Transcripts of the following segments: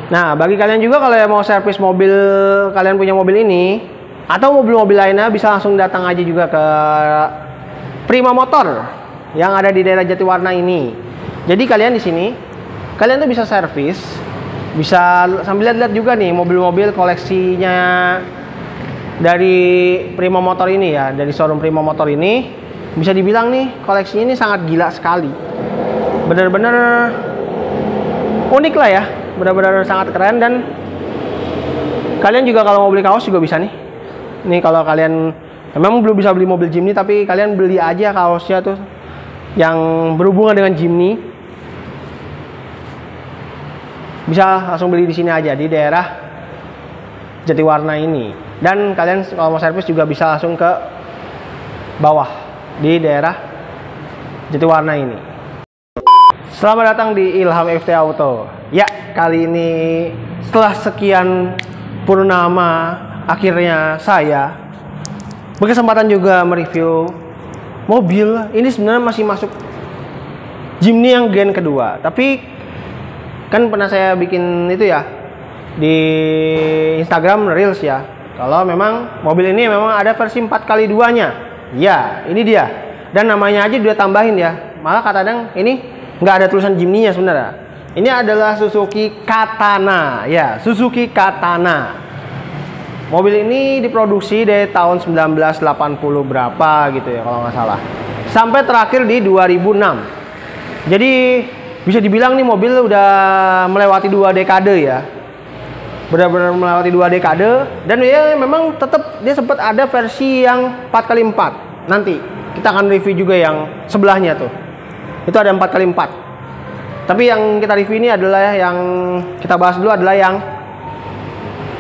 Nah, bagi kalian juga kalau mau servis mobil, kalian punya mobil ini atau mobil-mobil lainnya, bisa langsung datang aja juga ke Prima Motor yang ada di daerah Jatiwarna ini. Jadi kalian di sini, kalian tuh bisa servis, bisa sambil lihat-lihat juga nih mobil-mobil koleksinya dari Prima Motor ini ya, dari showroom Prima Motor ini. Bisa dibilang nih koleksinya ini sangat gila sekali, bener-bener unik lah ya, benar-benar sangat keren. Dan kalian juga kalau mau beli kaos juga bisa nih. Nih kalau kalian memang belum bisa beli mobil Jimny, tapi kalian beli aja kaosnya tuh yang berhubungan dengan Jimny. Bisa langsung beli di sini aja di daerah Jatiwarna ini. Dan kalian kalau mau servis juga bisa langsung ke bawah di daerah Jatiwarna ini. Selamat datang di Ilham FT Auto. Ya, kali ini setelah sekian purnama, akhirnya saya berkesempatan juga mereview mobil. Ini sebenarnya masih masuk Jimny yang gen kedua, tapi kan pernah saya bikin itu ya di Instagram Reels ya, kalau memang mobil ini memang ada versi 4x2 nya. Ya, ini dia. Dan namanya aja dia tambahin ya. Malah kadang ini nggak ada tulisan Jimny-nya sebenarnya. Ini adalah Suzuki Katana. Ya, Suzuki Katana. Mobil ini diproduksi dari tahun 1980 berapa gitu ya kalau nggak salah. Sampai terakhir di 2006. Jadi bisa dibilang nih mobil udah melewati 2 dekade ya. Benar-benar melewati 2 dekade. Dan ya memang tetap dia sempat ada versi yang 4x4. Nanti kita akan review juga yang sebelahnya tuh. Itu ada 4x4. Tapi yang kita review ini adalah yang kita bahas dulu adalah yang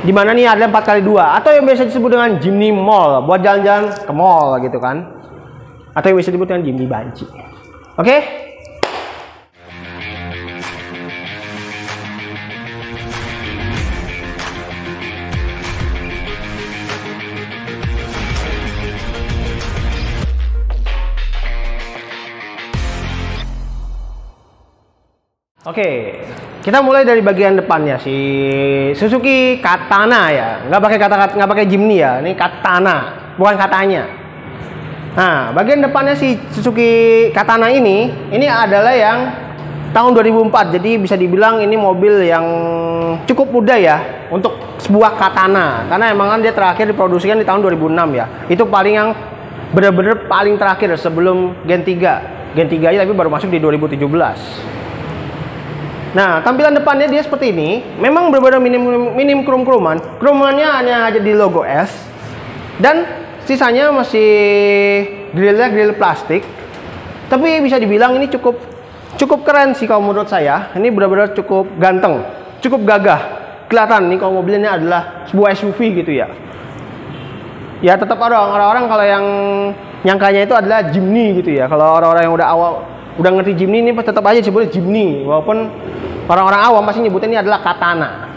dimana nih ada 4x2 atau yang biasa disebut dengan Jimny Mall, buat jalan-jalan ke mall gitu kan. Atau yang biasa disebut dengan Jimny Banci. Oke? Oke, kita mulai dari bagian depannya si Suzuki Katana ya, nggak pakai Jimny ya, ini Katana, bukan katanya. Nah, bagian depannya si Suzuki Katana ini adalah yang tahun 2004, jadi bisa dibilang ini mobil yang cukup muda ya untuk sebuah Katana, karena emang kan dia terakhir diproduksikan di tahun 2006 ya. Itu paling yang bener-bener paling terakhir sebelum Gen 3 aja, tapi baru masuk di 2017. Nah, tampilan depannya dia seperti ini. Memang berbeda minim krum-kruman. Krumannya hanya aja di logo S. Dan sisanya masih grillnya grill plastik. Tapi bisa dibilang ini cukup keren sih kalau menurut saya. Ini benar-benar cukup ganteng, cukup gagah. Kelihatan nih kalau mobilnya adalah sebuah SUV gitu ya. Ya tetap orang-orang kalau yang nyangkanya itu adalah Jimny gitu ya. Kalau orang-orang yang udah ngerti Jimny ini tetap aja disebutnya Jimny, walaupun orang-orang awam pasti nyebutnya ini adalah Katana.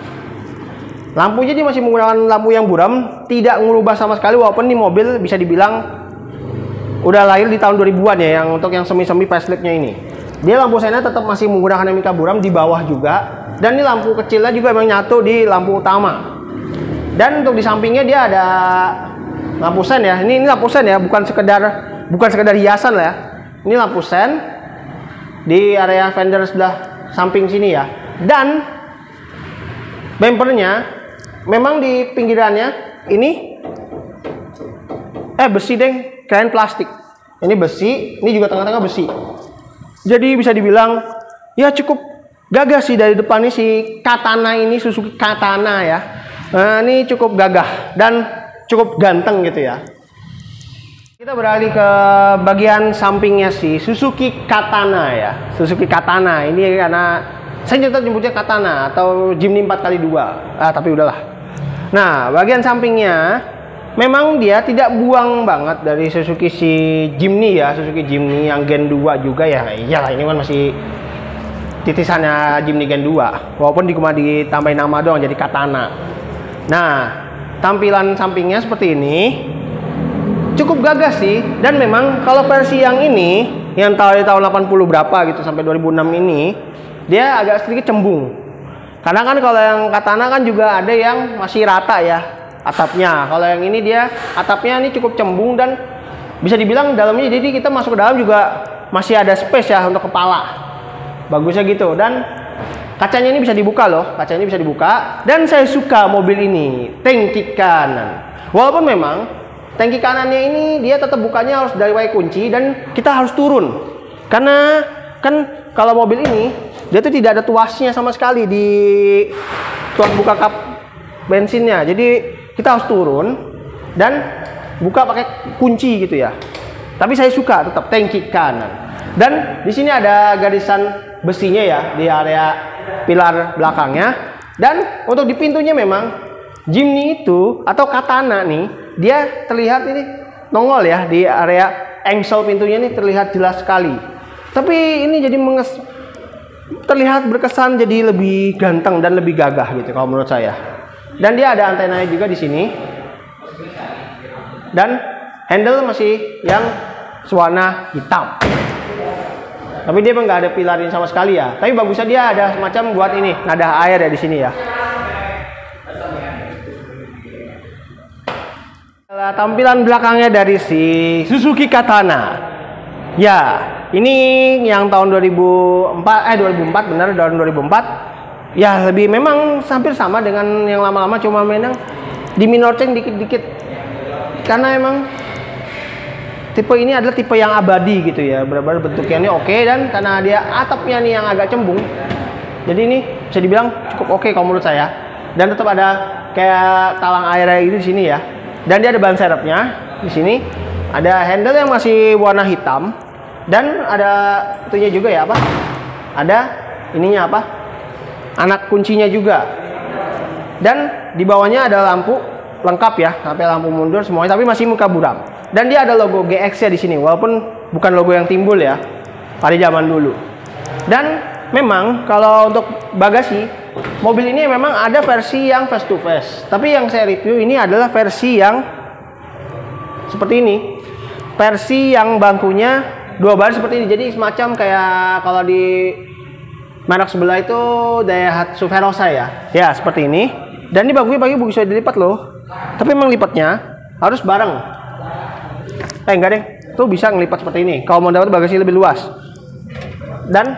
Lampunya dia masih menggunakan lampu yang buram, tidak mengubah sama sekali, walaupun ini mobil bisa dibilang udah lahir di tahun 2000-an ya, yang untuk yang semi-semi facelift-nya ini. Dia lampu senya tetap masih menggunakan emika buram di bawah juga, dan ini lampu kecilnya juga memang nyatu di lampu utama. Dan untuk di sampingnya dia ada lampu sen ya. Ini lampu sen ya, bukan sekedar hiasan lah ya. Ini lampu sen di area fender sebelah samping sini ya. Dan bumpernya memang di pinggirannya ini besi deng, kirain plastik. Ini besi, ini juga tengah-tengah besi. Jadi bisa dibilang ya cukup gagah sih dari depannya si Katana ini, Suzuki Katana ya. Nah, ini cukup gagah dan cukup ganteng gitu ya. Kita beralih ke bagian sampingnya si Suzuki Katana ya. Suzuki Katana ini karena saya tetap nyebutnya Katana atau Jimny 4x2. Tapi udahlah. Nah, bagian sampingnya memang dia tidak buang banget dari Suzuki si Jimny ya. Suzuki Jimny yang Gen 2 juga ya. Iyalah, ini kan masih titisannya Jimny Gen 2. Walaupun cuma ditambahin nama doang jadi Katana. Nah, tampilan sampingnya seperti ini. Cukup gagah sih, dan memang kalau versi yang ini yang tahun 80 berapa gitu sampai 2006 ini dia agak sedikit cembung. Karena kan kalau yang Katana kan juga ada yang masih rata ya atapnya. Kalau yang ini dia atapnya ini cukup cembung dan bisa dibilang dalamnya, jadi kita masuk ke dalam juga masih ada space ya untuk kepala. Bagusnya gitu. Dan kacanya ini bisa dibuka loh, kacanya bisa dibuka. Dan saya suka mobil ini, tangki kanan. Walaupun memang tangki kanannya ini dia tetap bukanya harus dari way kunci dan kita harus turun. Karena kan kalau mobil ini dia tuh tidak ada tuasnya sama sekali di tuas buka kap bensinnya. Jadi kita harus turun dan buka pakai kunci gitu ya. Tapi saya suka tetap tangki kanan. Dan di sini ada garisan besinya ya di area pilar belakangnya. Dan untuk di pintunya memang Jimny itu atau Katana nih, dia terlihat ini nongol ya di area engsel pintunya ini terlihat jelas sekali. Tapi ini jadi terlihat berkesan jadi lebih ganteng dan lebih gagah gitu kalau menurut saya. Dan dia ada antenanya juga di sini. Dan handle masih yang warna hitam. Tapi dia nggak ada pilarin sama sekali ya. Tapi bagusnya dia ada semacam buat ini, nada air ya di sini ya. Tampilan belakangnya dari si Suzuki Katana. Ya, ini yang tahun 2004 benar, tahun 2004. Ya, lebih memang hampir sama dengan yang lama-lama, cuma memang di minor change dikit-dikit. Karena emang tipe ini adalah tipe yang abadi gitu ya. Benar-benar bentuknya ini oke, dan karena dia atapnya nih yang agak cembung. Jadi ini bisa dibilang cukup oke kalau menurut saya. Dan tetap ada kayak talang airnya itu di sini ya. Dan dia ada ban serepnya di sini. Ada handle yang masih warna hitam dan ada itunya juga ya, apa? Ada ininya apa? Anak kuncinya juga. Dan di bawahnya ada lampu lengkap ya, sampai lampu mundur semuanya, tapi masih muka buram. Dan dia ada logo GX-nya di sini, walaupun bukan logo yang timbul ya pada zaman dulu. Dan memang kalau untuk bagasi, mobil ini memang ada versi yang face to face. Tapi yang saya review ini adalah versi yang seperti ini. Versi yang bangkunya dua baris seperti ini. Jadi semacam kayak kalau di merek sebelah itu Daihatsu Velosa ya. Ya, seperti ini. Dan ini bangkunya bisa dilipat loh. Tapi memang lipatnya harus bareng. Enggak deh. Tuh bisa ngelipat seperti ini. Kalau mau dapat bagasi lebih luas. Dan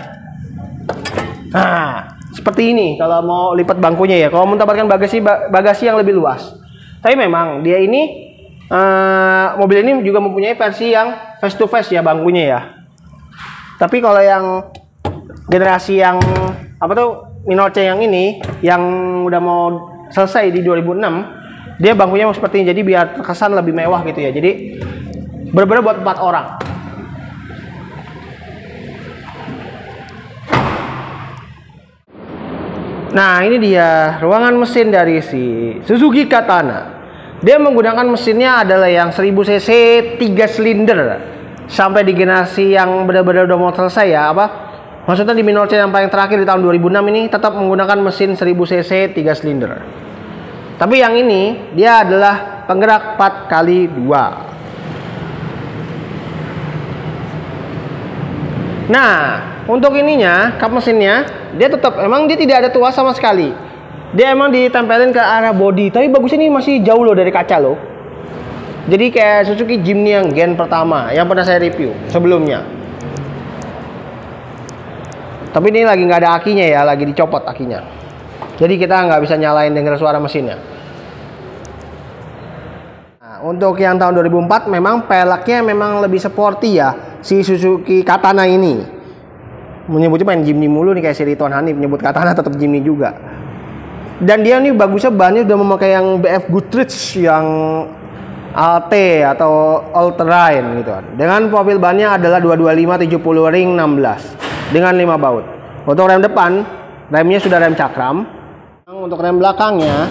seperti ini kalau mau lipat bangkunya ya. Kalau mau mendapatkan bagasi yang lebih luas. Tapi memang dia ini mobil ini juga mempunyai versi yang face to face ya bangkunya ya. Tapi kalau yang generasi yang apa tuh minor change yang ini yang udah mau selesai di 2006, dia bangkunya seperti ini. Jadi biar terkesan lebih mewah gitu ya. Jadi benar-benar buat 4 orang. Nah, ini dia ruangan mesin dari si Suzuki Katana. Dia menggunakan mesinnya adalah yang 1000 cc 3 silinder. Sampai di generasi yang benar-benar udah mau selesai ya, apa? Maksudnya di minor change yang paling terakhir di tahun 2006 ini tetap menggunakan mesin 1000 cc 3 silinder. Tapi yang ini dia adalah penggerak 4x2. Nah, untuk ininya, kap mesinnya, dia tetap emang dia tidak ada tuas sama sekali. Dia emang ditempelin ke arah bodi, tapi bagusnya ini masih jauh loh dari kaca loh. Jadi kayak Suzuki Jimny yang gen pertama yang pernah saya review sebelumnya. Tapi ini lagi nggak ada akinya ya, lagi dicopot akinya. Jadi kita nggak bisa nyalain dengar suara mesinnya. Nah, untuk yang tahun 2004 memang peleknya memang lebih sporty ya, si Suzuki Katana ini. Menyebutnya main Jimny mulu nih, kayak si Ridwan Hanif menyebut Katana tetap Jimny juga. Dan dia nih bagusnya bahannya udah memakai yang BF Goodrich yang AT atau All Terrain gitu kan. Dengan profil bannya adalah 225 70 ring 16 dengan 5 baut. Untuk rem depan, remnya sudah rem cakram. Untuk rem belakangnya,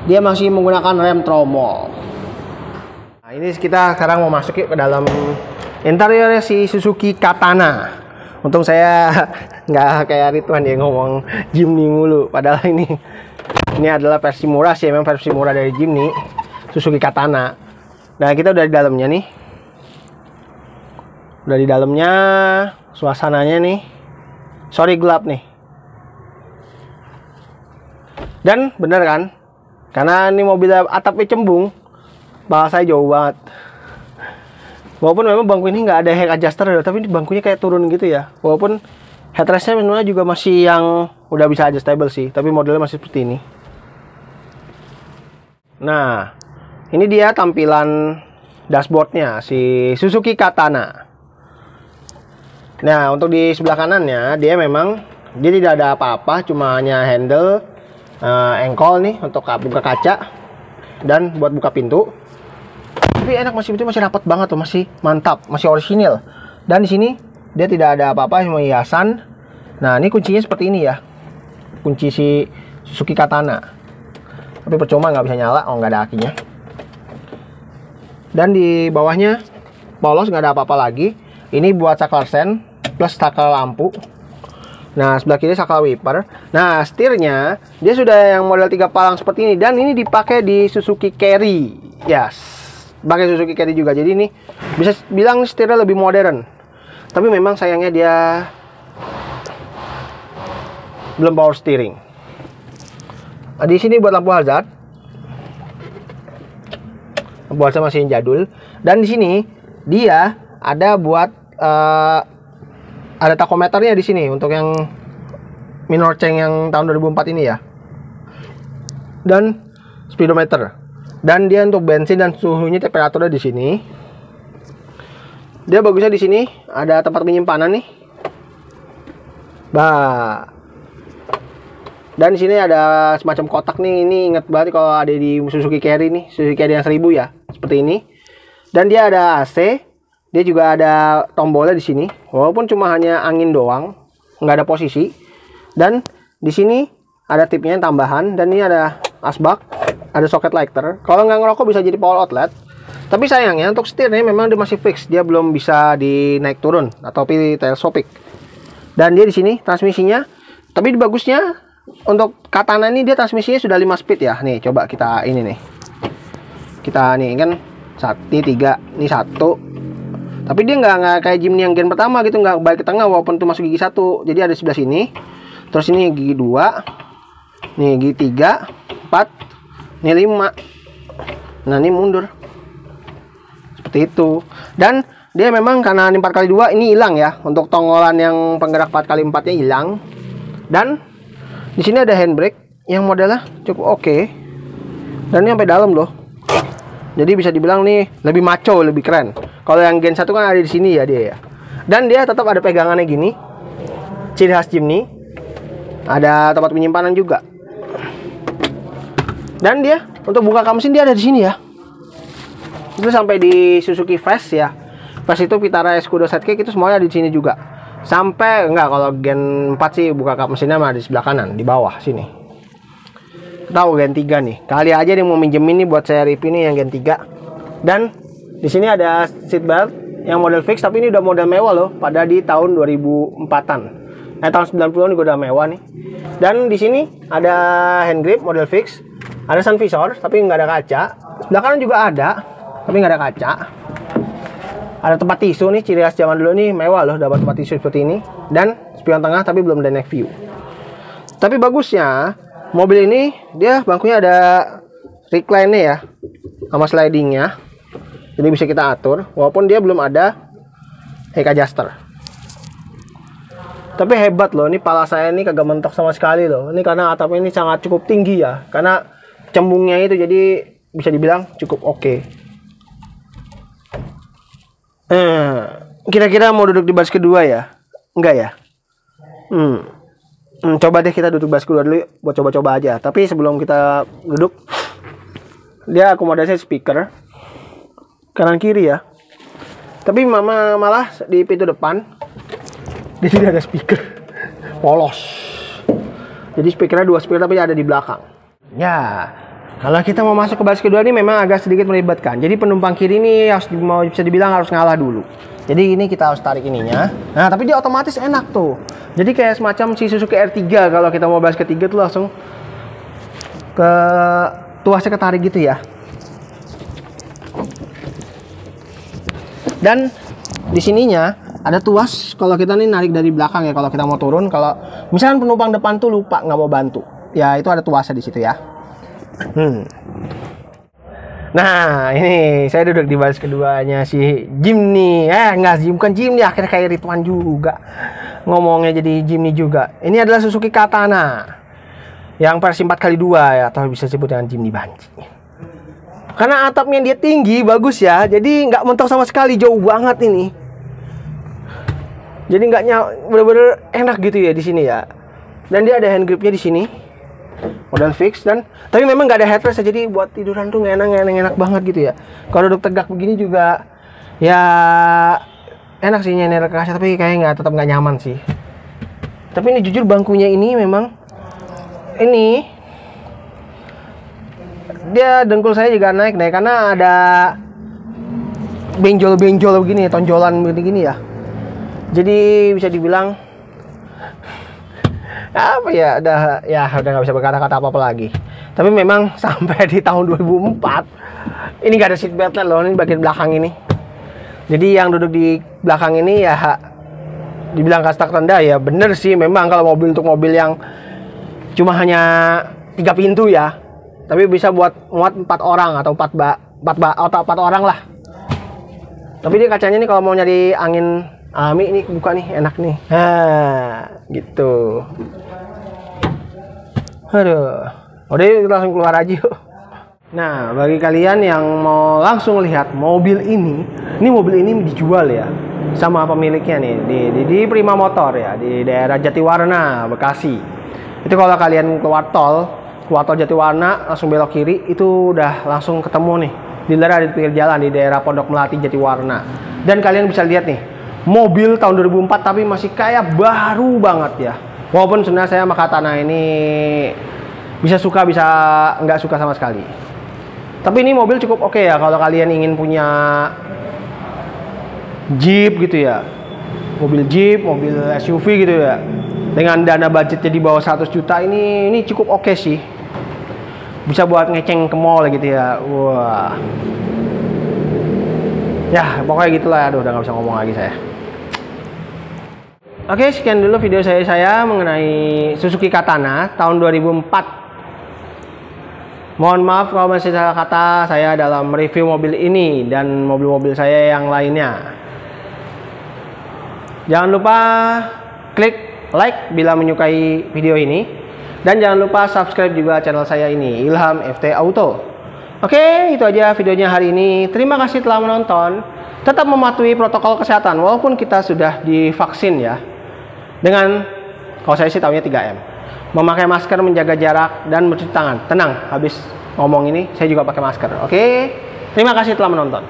dia masih menggunakan rem tromol. Nah, ini kita sekarang mau masuk ke dalam interiornya si Suzuki Katana. Untung saya nggak kayak Ridwan dia ngomong Jimny mulu. Padahal ini adalah versi murah sih, memang versi murah dari Jimny, Suzuki Katana. Nah, kita udah di dalamnya nih. Udah di dalamnya, suasananya nih. Sorry gelap nih. Dan bener kan? Karena ini mobil atapnya cembung, bakal saya jauh banget. Walaupun memang bangku ini nggak ada head adjuster, tapi ini bangkunya kayak turun gitu ya. Walaupun headrestnya sebenarnya juga masih yang udah bisa adjustable sih, tapi modelnya masih seperti ini. Nah, ini dia tampilan dashboardnya si Suzuki Katana. Nah, untuk di sebelah kanannya dia tidak ada apa-apa, cuma hanya handle, engkol nih untuk buka kaca dan buat buka pintu. Tapi enak, masih rapat banget tuh, masih mantap, masih orisinil. Dan di sini dia tidak ada apa-apa, cuma hiasan. Nah, ini kuncinya seperti ini ya, kunci si Suzuki Katana. Tapi percuma, nggak bisa nyala, nggak ada akinya. Dan di bawahnya polos, nggak ada apa-apa lagi. Ini buat saklar sen plus saklar lampu. Nah, sebelah kiri saklar wiper. Nah, setirnya dia sudah yang model 3 palang seperti ini, dan ini dipakai di Suzuki Carry. Yes, pakai Suzuki Carry juga. Jadi ini bisa bilang setirnya lebih modern. Tapi memang sayangnya dia belum power steering. Di sini buat lampu hazard. Lampu hazard masih jadul. Dan di sini dia ada buat ada tachometernya di sini untuk yang minor change yang tahun 2004 ini ya. Dan speedometer. Dan dia untuk bensin dan suhunya, temperaturnya di sini. Dia bagusnya di sini ada tempat penyimpanan nih. Dan di sini ada semacam kotak nih. Ini ingat banget kalau ada di Suzuki Carry nih, Suzuki Carry yang 1000 ya, seperti ini. Dan dia ada AC. Dia juga ada tombolnya di sini. Walaupun cuma hanya angin doang, nggak ada posisi. Dan di sini ada tipnya yang tambahan. Dan ini ada asbak, ada soket lighter. Kalau nggak ngerokok bisa jadi power outlet. Tapi sayangnya untuk setirnya memang dia masih fix. Dia belum bisa dinaik turun atau teleskopik. Dan dia di sini transmisinya. Tapi bagusnya untuk Katana ini dia transmisinya sudah 5 speed ya. Nih coba kita ini nih. Kita nih kan ini 3, ini 1. Tapi dia nggak kayak Jimny yang gen pertama gitu, nggak balik ke tengah walaupun itu masuk gigi 1. Jadi ada di sebelah sini. Terus ini gigi 2. Nih gigi 3, 4, ini 5. Nah, ini mundur. Seperti itu. Dan dia memang karena ini 4x2 ini hilang ya. Untuk tonggolan yang penggerak 4x4-nya hilang. Dan di sini ada handbrake yang modelnya cukup oke. Dan ini sampai dalam loh. Jadi bisa dibilang nih lebih maco, lebih keren. Kalau yang Gen 1 kan ada di sini ya dia ya. Dan dia tetap ada pegangannya gini. Ciri khas Jimny. Ada tempat penyimpanan juga. Dan dia untuk buka kap mesin dia ada di sini ya. Itu sampai di Suzuki Fast ya. Fast itu Vitara Escudo Sidekick itu semuanya di sini juga. Sampai enggak, kalau Gen 4 sih buka kap mesinnya mah di sebelah kanan, di bawah sini. Tahu Gen 3 nih. Kali aja dia mau minjemin nih buat saya review nih yang Gen 3. Dan di sini ada seat belt yang model fix, tapi ini udah model mewah loh, pada di tahun 2004-an. Tahun 90-an juga udah mewah nih. Dan di sini ada hand grip model fix, ada sun visor tapi nggak ada kaca. Sebelah kanan juga ada, tapi nggak ada kaca. Ada tempat tisu nih, ciri khas zaman dulu nih, mewah loh dapat tempat tisu seperti ini. Dan spion tengah tapi belum ada neck view. Tapi bagusnya mobil ini dia bangkunya ada recline-nya ya, sama sliding-nya. Jadi bisa kita atur, walaupun dia belum ada head adjuster. Tapi hebat loh, ini pala saya ini kagak mentok sama sekali loh. Ini karena atapnya ini sangat cukup tinggi ya, karena cembungnya itu jadi bisa dibilang cukup oke. Kira-kira mau duduk di baris kedua ya? Enggak ya? Coba deh kita duduk baris kedua dulu yuk, buat coba-coba aja. Tapi sebelum kita duduk, dia akomodasi speaker kanan kiri ya. Tapi mama malah di pintu depan di sini ada speaker polos. Jadi speakernya 2 speaker tapi ada di belakang. Ya, kalau kita mau masuk ke baris kedua ini memang agak sedikit melibatkan. Jadi penumpang kiri ini harus mau bisa dibilang harus ngalah dulu. Jadi ini kita harus tarik ininya. Nah, tapi dia otomatis enak tuh. Jadi kayak semacam si Suzuki R3 kalau kita mau baris ketiga tuh langsung ke tuasnya ketarik gitu ya. Dan di sininya ada tuas kalau kita nih narik dari belakang ya, kalau kita mau turun. Kalau misalkan penumpang depan tuh lupa nggak mau bantu, ya itu ada tuasnya di situ ya. Nah, ini saya duduk di baris keduanya si Jim nih. Bukan Jim nih, akhirnya kayak Ridwan juga. Ngomongnya jadi Jim nih juga. Ini adalah Suzuki Katana. Yang versi 4x2 ya, atau bisa disebut dengan Jimny banci. Karena atapnya dia tinggi, bagus ya. Jadi nggak mentok sama sekali, jauh banget ini. Jadi bener-bener enak gitu ya di sini ya. Dan dia ada hand gripnya di sini. Model fix tapi memang nggak ada headrest ya, jadi buat tiduran tuh enak banget gitu ya. Kalau duduk tegak begini juga ya enak sih, nyender ke kaca, tapi kayaknya tetap nggak nyaman sih. Tapi ini jujur bangkunya ini memang ini dia dengkul saya juga naik karena ada benjol-benjol begini, tonjolan begini ya. Jadi bisa dibilang apa ya, udah nggak bisa berkata-kata apa lagi. Tapi memang sampai di tahun 2004 ini nggak ada seat beltnya loh, ini bagian belakang ini. Jadi yang duduk di belakang ini ya dibilang kasta rendah ya bener sih, memang kalau untuk mobil yang cuma hanya 3 pintu ya, tapi bisa muat 4 orang atau 4 orang lah. Tapi dia kacanya nih kalau mau nyari angin alami ini buka nih, enak nih. Gitu. Aduh, udah yuk langsung keluar aja yuk. Nah, bagi kalian yang mau langsung lihat mobil ini mobil ini dijual ya sama pemiliknya nih di Prima Motor ya, di daerah Jatiwarna, Bekasi. Itu kalau kalian keluar tol Jatiwarna langsung belok kiri itu udah langsung ketemu nih. Dealer di pinggir jalan di daerah Pondok Melati Jatiwarna. Dan kalian bisa lihat nih, mobil tahun 2004 tapi masih kayak baru banget ya. Walaupun sebenarnya saya sama Katana ini bisa suka bisa nggak suka sama sekali. Tapi ini mobil cukup oke ya kalau kalian ingin punya Jeep gitu ya. Mobil Jeep, mobil SUV gitu ya. Dengan dana budgetnya di bawah 100 juta ini cukup oke sih. Bisa buat ngeceng ke mall gitu ya. Wah. Ya, pokoknya gitulah. Aduh, udah nggak bisa ngomong lagi saya. Oke, sekian dulu video saya mengenai Suzuki Katana tahun 2004. Mohon maaf kalau masih salah kata saya dalam review mobil ini dan mobil-mobil saya yang lainnya. Jangan lupa klik like bila menyukai video ini. Dan jangan lupa subscribe juga channel saya ini, Ilham FT Auto. Oke, itu aja videonya hari ini. Terima kasih telah menonton. Tetap mematuhi protokol kesehatan walaupun kita sudah divaksin ya. Dengan, kalau saya sih tahunya 3M. Memakai masker, menjaga jarak, dan mencuci tangan. Tenang, habis ngomong ini saya juga pakai masker. Oke, terima kasih telah menonton.